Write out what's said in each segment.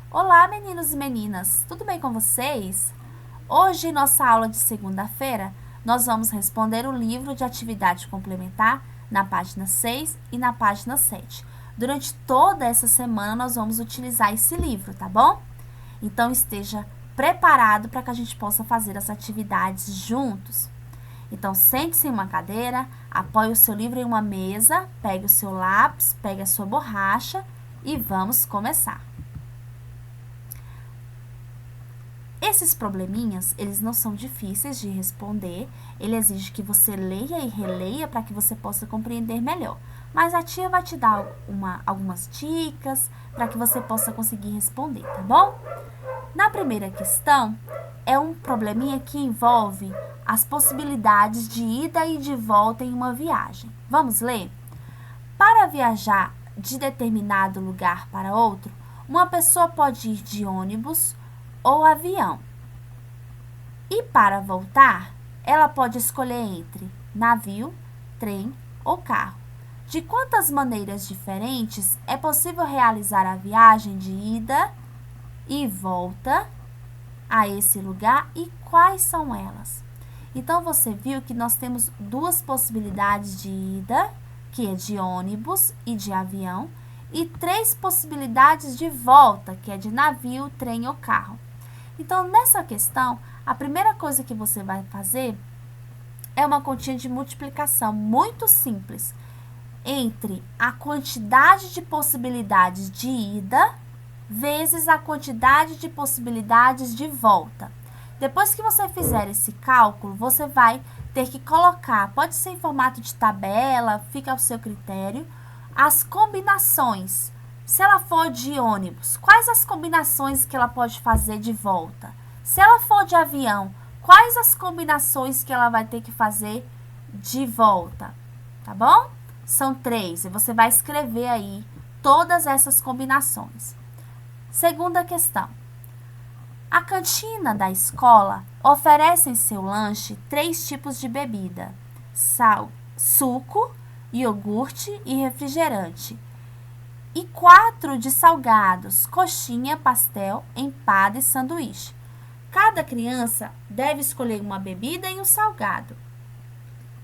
Olá, meninos e meninas, tudo bem com vocês? Hoje, em nossa aula de segunda-feira, nós vamos responder o livro de atividade complementar na página 6 e na página 7. Durante toda essa semana, nós vamos utilizar esse livro, tá bom? Então, esteja preparado para que a gente possa fazer as atividades juntos. Então, sente-se em uma cadeira, apoie o seu livro em uma mesa, pegue o seu lápis, pegue a sua borracha e vamos começar. Esses probleminhas, eles não são difíceis de responder, ele exige que você leia e releia para que você possa compreender melhor. Mas a tia vai te dar algumas dicas para que você possa conseguir responder, tá bom? Na primeira questão, é um probleminha que envolve as possibilidades de ida e de volta em uma viagem. Vamos ler? Para viajar de determinado lugar para outro, uma pessoa pode ir de ônibus ou avião. E para voltar, ela pode escolher entre navio, trem ou carro. De quantas maneiras diferentes é possível realizar a viagem de ida e volta a esse lugar e quais são elas? Então, você viu que nós temos duas possibilidades de ida, que é de ônibus e de avião, e três possibilidades de volta, que é de navio, trem ou carro. Então, nessa questão, a primeira coisa que você vai fazer é uma continha de multiplicação muito simples entre a quantidade de possibilidades de ida vezes a quantidade de possibilidades de volta. Depois que você fizer esse cálculo, você vai ter que colocar, pode ser em formato de tabela, fica ao seu critério, as combinações. Se ela for de ônibus, quais as combinações que ela pode fazer de volta? Se ela for de avião, quais as combinações que ela vai ter que fazer de volta? Tá bom? São 3 e você vai escrever aí todas essas combinações. Segunda questão. A cantina da escola oferece em seu lanche 3 tipos de bebida: suco, iogurte e refrigerante. E 4 de salgados: coxinha, pastel, empada e sanduíche. Cada criança deve escolher uma bebida e um salgado.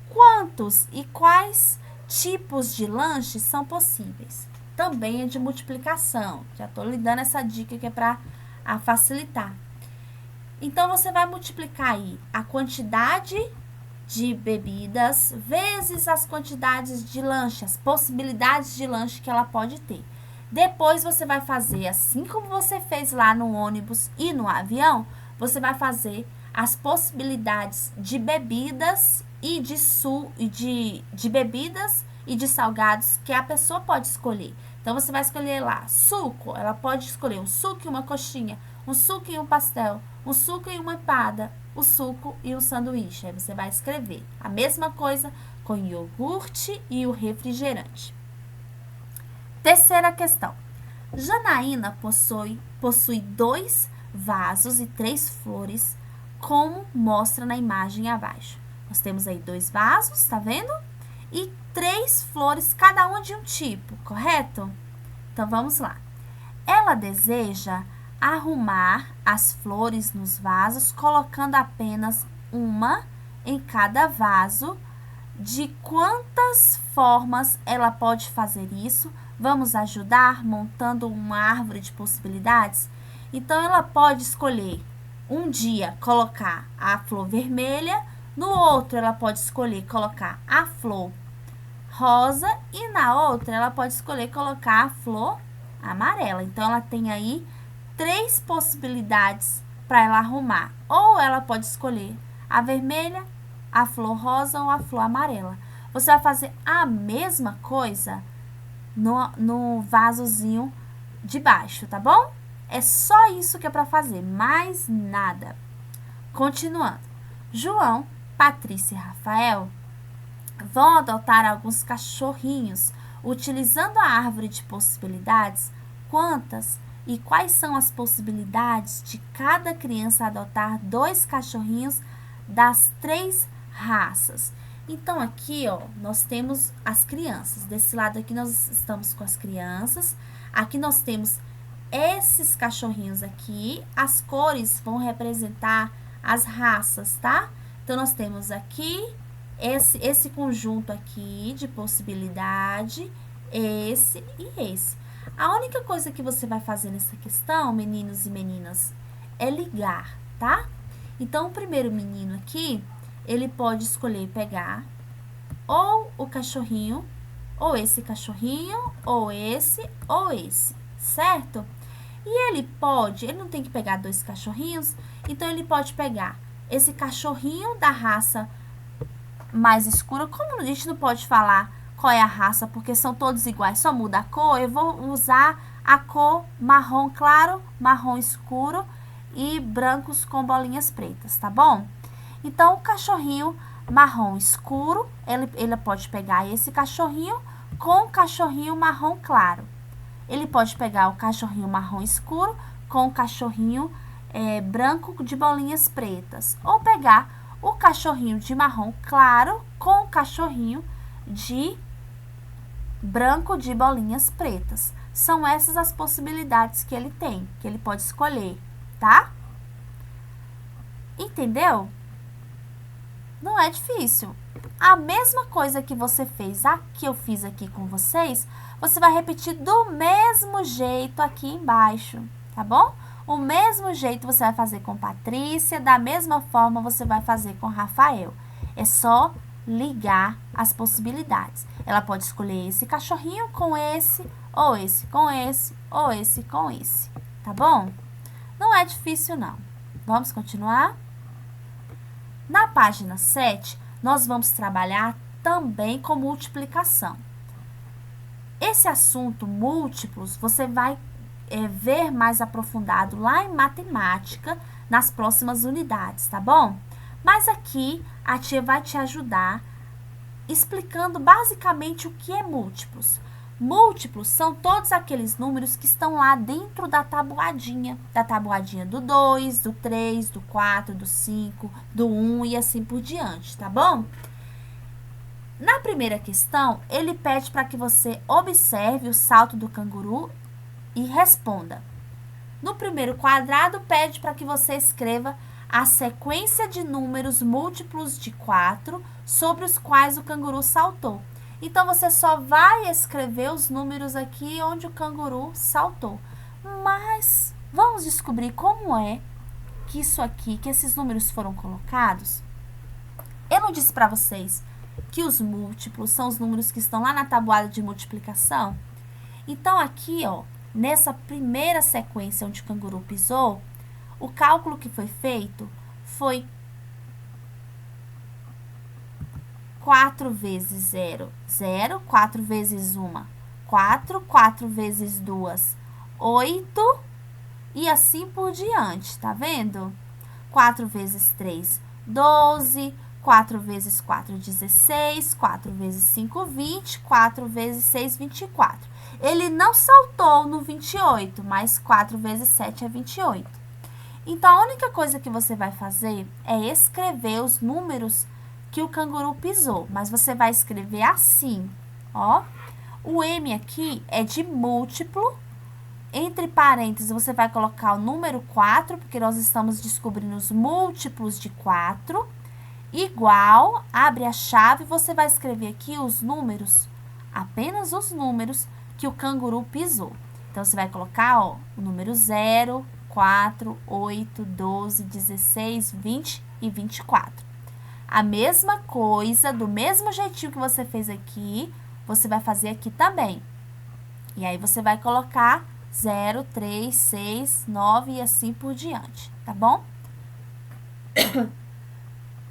Quantos e quais tipos de lanches são possíveis? Também é de multiplicação. Já estou lhe dando essa dica que é para facilitar. Então, você vai multiplicar aí a quantidade de bebidas vezes as quantidades de lanche, as possibilidades de lanche que ela pode ter. Depois, você vai fazer, assim como você fez lá no ônibus e no avião, você vai fazer as possibilidades de bebidas e de bebidas e de salgados que a pessoa pode escolher. Então, você vai escolher lá suco, ela pode escolher um suco e uma coxinha, um suco e um pastel, um suco e uma empada, o suco e o sanduíche. Aí você vai escrever a mesma coisa com o iogurte e o refrigerante. Terceira questão. Janaína possui 2 vasos e 3 flores, como mostra na imagem abaixo. Nós temos aí 2 vasos, tá vendo? E 3 flores, cada uma de um tipo, correto? Então, vamos lá. Ela deseja arrumar as flores nos vasos, colocando apenas uma em cada vaso. De quantas formas ela pode fazer isso? Vamos ajudar montando uma árvore de possibilidades? Então, ela pode escolher um dia colocar a flor vermelha, no outro ela pode escolher colocar a flor rosa e na outra ela pode escolher colocar a flor amarela. Então, ela tem aí 3 possibilidades para ela arrumar. Ou ela pode escolher a vermelha, a flor rosa ou a flor amarela. Você vai fazer a mesma coisa no vasozinho de baixo, tá bom? É só isso que é para fazer, mais nada. Continuando. João, Patrícia e Rafael vão adotar alguns cachorrinhos. Utilizando a árvore de possibilidades, quantas e quais são as possibilidades de cada criança adotar 2 cachorrinhos das 3 raças? Então, aqui, ó, nós temos as crianças. Desse lado aqui, nós estamos com as crianças. Aqui nós temos esses cachorrinhos aqui, as cores vão representar as raças, tá? Então, nós temos aqui esse conjunto aqui de possibilidade, esse e esse. A única coisa que você vai fazer nessa questão, meninos e meninas, é ligar, tá? Então, o primeiro menino aqui, ele pode escolher pegar ou o cachorrinho, ou esse cachorrinho, ou esse, certo? E ele não tem que pegar 2 cachorrinhos, então ele pode pegar esse cachorrinho da raça mais escura. Como a gente não pode falar qual é a raça, porque são todos iguais, só muda a cor, eu vou usar a cor marrom claro, marrom escuro e brancos com bolinhas pretas, tá bom? Então, o cachorrinho marrom escuro, ele pode pegar esse cachorrinho com o cachorrinho marrom claro. Ele pode pegar o cachorrinho marrom escuro com o cachorrinho branco de bolinhas pretas. Ou pegar o cachorrinho de marrom claro com o cachorrinho de branco de bolinhas pretas. São essas as possibilidades que ele tem, que ele pode escolher, tá? Entendeu? Não é difícil. A mesma coisa que você fez aqui, eu fiz aqui com vocês, você vai repetir do mesmo jeito aqui embaixo, tá bom? O mesmo jeito você vai fazer com Patrícia, da mesma forma você vai fazer com Rafael. É só ligar as possibilidades. Ela pode escolher esse cachorrinho com esse, ou esse com esse, ou esse com esse, tá bom? Não é difícil, não. Vamos continuar? Na página 7, nós vamos trabalhar também com multiplicação. Esse assunto, múltiplos, você vai ver mais aprofundado lá em matemática, nas próximas unidades, tá bom? Mas aqui, a tia vai te ajudar explicando basicamente o que é múltiplos. Múltiplos são todos aqueles números que estão lá dentro da tabuadinha do 2, do 3, do 4, do 5, do 1 e assim por diante, tá bom? Na primeira questão, ele pede para que você observe o salto do canguru e responda. No primeiro quadrado, pede para que você escreva a sequência de números múltiplos de 4 sobre os quais o canguru saltou. Então, você só vai escrever os números aqui onde o canguru saltou. Mas, vamos descobrir como é que que esses números foram colocados? Eu não disse para vocês que os múltiplos são os números que estão lá na tabuada de multiplicação? Então, aqui, ó, nessa primeira sequência onde o canguru pisou, o cálculo que foi feito foi 4 vezes 0, 0, 4 vezes 1, 4, 4 vezes 2, 8 e assim por diante, tá vendo? 4 vezes 3, 12, 4 vezes 4, 16, 4 vezes 5, 20, 4 vezes 6, 24. Ele não saltou no 28, mas 4 vezes 7 é 28. Então, a única coisa que você vai fazer é escrever os números que o canguru pisou, mas você vai escrever assim, ó. O M aqui é de múltiplo, entre parênteses você vai colocar o número 4, porque nós estamos descobrindo os múltiplos de 4, igual, abre a chave, você vai escrever aqui os números, apenas os números que o canguru pisou. Então, você vai colocar, ó, o número 0, 4, 8, 12, 16, 20 e 24. A mesma coisa, do mesmo jeitinho que você fez aqui, você vai fazer aqui também. E aí, você vai colocar 0, 3, 6, 9 e assim por diante, tá bom?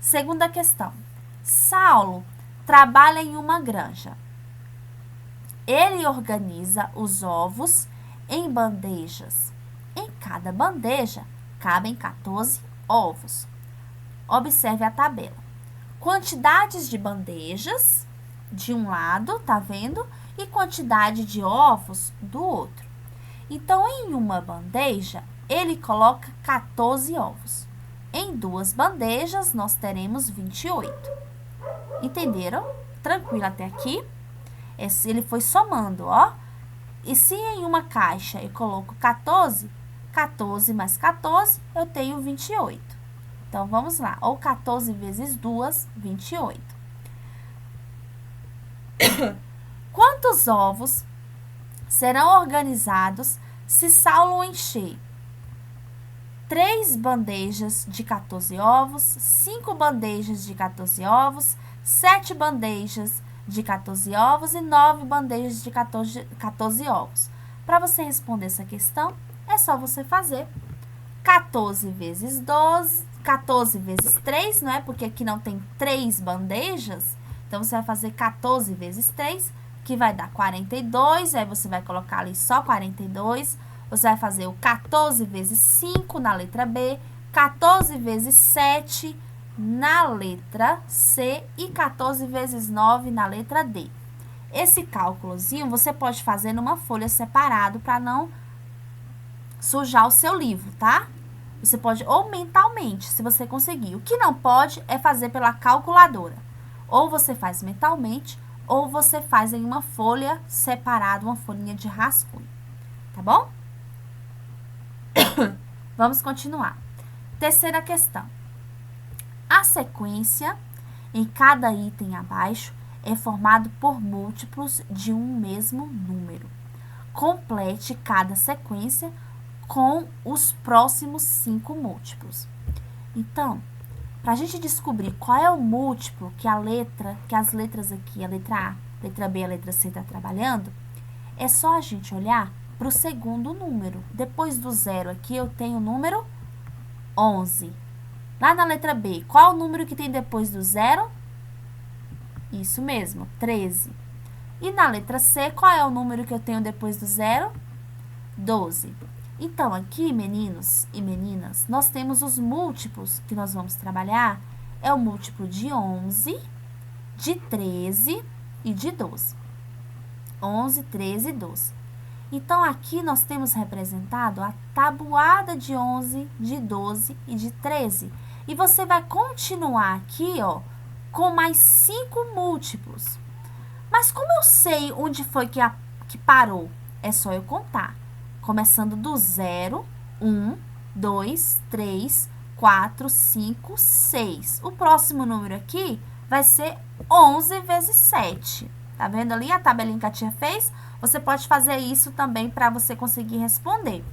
Segunda questão. Saulo trabalha em uma granja. Ele organiza os ovos em bandejas. Em cada bandeja cabem 14 ovos. Observe a tabela. Quantidades de bandejas de um lado, tá vendo? E quantidade de ovos do outro. Então, em uma bandeja, ele coloca 14 ovos. Em 2 bandejas, nós teremos 28. Entenderam? Tranquilo até aqui? Ele foi somando, ó. E se em uma caixa eu coloco 14, 14 mais 14, eu tenho 28. Então, vamos lá. Ou 14 vezes 2, 28. Quantos ovos serão organizados se Saulo encher 3 bandejas de 14 ovos, 5 bandejas de 14 ovos, 7 bandejas de 14 ovos e 9 bandejas de 14 ovos? Para você responder essa questão, é só você fazer 14 vezes 12, 14 vezes 3, não é? Porque aqui não tem 3 bandejas. Então, você vai fazer 14 vezes 3, que vai dar 42. Aí, você vai colocar ali só 42. Você vai fazer o 14 vezes 5 na letra B, 14 vezes 7 na letra C e 14 vezes 9 na letra D. Esse cálculozinho você pode fazer numa folha separado para não sujar o seu livro, tá? Você pode ou mentalmente, se você conseguir. O que não pode é fazer pela calculadora. Ou você faz mentalmente, ou você faz em uma folha separada, uma folhinha de rascunho. Tá bom? Vamos continuar. Terceira questão. A sequência em cada item abaixo é formado por múltiplos de um mesmo número. Complete cada sequência com os próximos 5 múltiplos. Então, para a gente descobrir qual é o múltiplo que as letras aqui, a letra A, a letra B e a letra C está trabalhando, é só a gente olhar para o segundo número. Depois do 0 aqui, eu tenho o número 11. Lá na letra B, qual é o número que tem depois do 0? Isso mesmo, 13. E na letra C, qual é o número que eu tenho depois do 0? 12. Então, aqui, meninos e meninas, nós temos os múltiplos que nós vamos trabalhar. É o múltiplo de 11, de 13 e de 12. 11, 13 e 12. Então, aqui nós temos representado a tabuada de 11, de 12 e de 13. E você vai continuar aqui, ó, com mais 5 múltiplos. Mas como eu sei onde foi que parou? É só eu contar. Começando do 0, 1, 2, 3, 4, 5, 6. O próximo número aqui vai ser 11 vezes 7. Tá vendo ali a tabelinha que a tia fez? Você pode fazer isso também para você conseguir responder.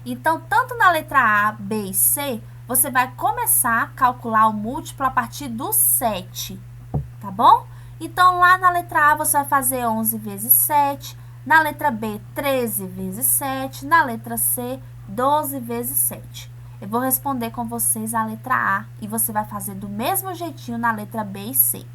Então, tanto na letra A, B e C, você vai começar a calcular o múltiplo a partir do 7, tá bom? Então, lá na letra A, você vai fazer 11 vezes 7, na letra B, 13 vezes 7, na letra C, 12 vezes 7. Eu vou responder com vocês a letra A e você vai fazer do mesmo jeitinho na letra B e C.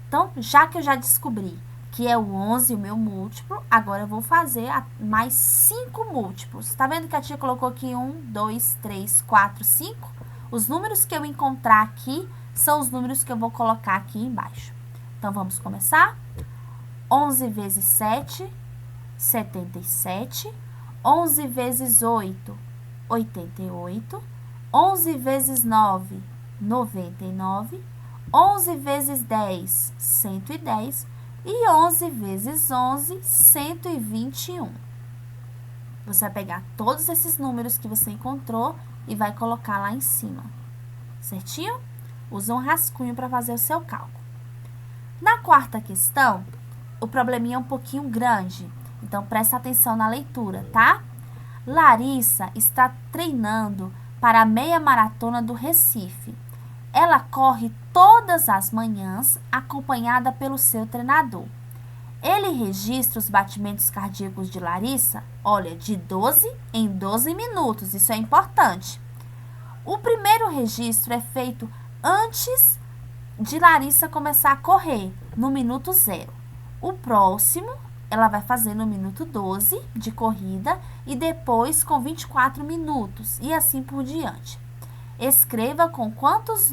Então, já que eu já descobri que é o 11 o meu múltiplo, agora eu vou fazer mais 5 múltiplos. Tá vendo que a tia colocou aqui 1, 2, 3, 4, 5? Os números que eu encontrar aqui são os números que eu vou colocar aqui embaixo. Então, vamos começar? 11 vezes 7, 77. 11 vezes 8, 88. 11 vezes 9, 99. 11 vezes 10, 110. E 11 vezes 11, 121. Você vai pegar todos esses números que você encontrou e vai colocar lá em cima. Certinho? Usa um rascunho para fazer o seu cálculo. Na quarta questão, o probleminha é um pouquinho grande. Então, presta atenção na leitura, tá? Larissa está treinando para a meia maratona do Recife. Ela corre todas as manhãs, acompanhada pelo seu treinador. Ele registra os batimentos cardíacos de Larissa, olha, de 12 em 12 minutos, isso é importante. O primeiro registro é feito antes de Larissa começar a correr, no minuto 0. O próximo, ela vai fazer no minuto 12 de corrida e depois com 24 minutos, e assim por diante. Escreva com quantos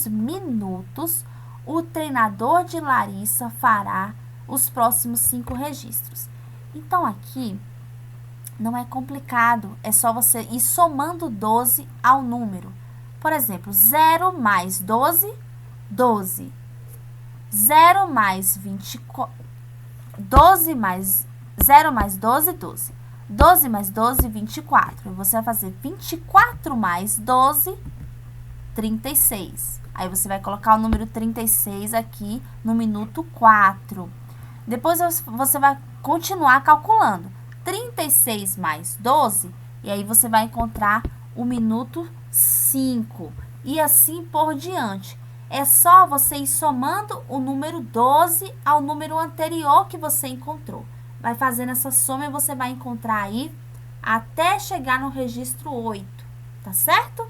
minutos o treinador de Larissa fará os próximos 5 registros. Então, aqui não é complicado, é só você ir somando 12 ao número. Por exemplo, 0 mais 12, 12. 0 mais 24, 12 mais 0 mais 12, 12. 12 mais 12, 24. Você vai fazer 24 mais 12, 36. Aí você vai colocar o número 36 aqui no minuto 4. Depois você vai continuar calculando. 36 mais 12, e aí você vai encontrar o minuto 5. E assim por diante. É só você ir somando o número 12 ao número anterior que você encontrou. Vai fazendo essa soma e você vai encontrar aí até chegar no registro 8, tá certo?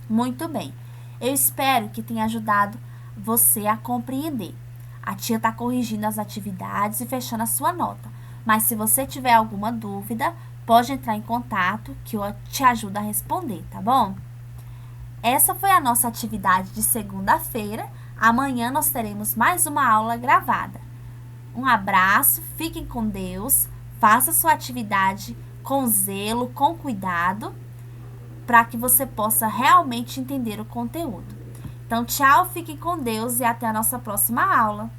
Muito bem. Eu espero que tenha ajudado você a compreender. A tia está corrigindo as atividades e fechando a sua nota. Mas se você tiver alguma dúvida, pode entrar em contato que eu te ajudo a responder, tá bom? Essa foi a nossa atividade de segunda-feira. Amanhã nós teremos mais uma aula gravada. Um abraço, fiquem com Deus, faça sua atividade com zelo, com cuidado, para que você possa realmente entender o conteúdo. Então, tchau, fiquem com Deus e até a nossa próxima aula.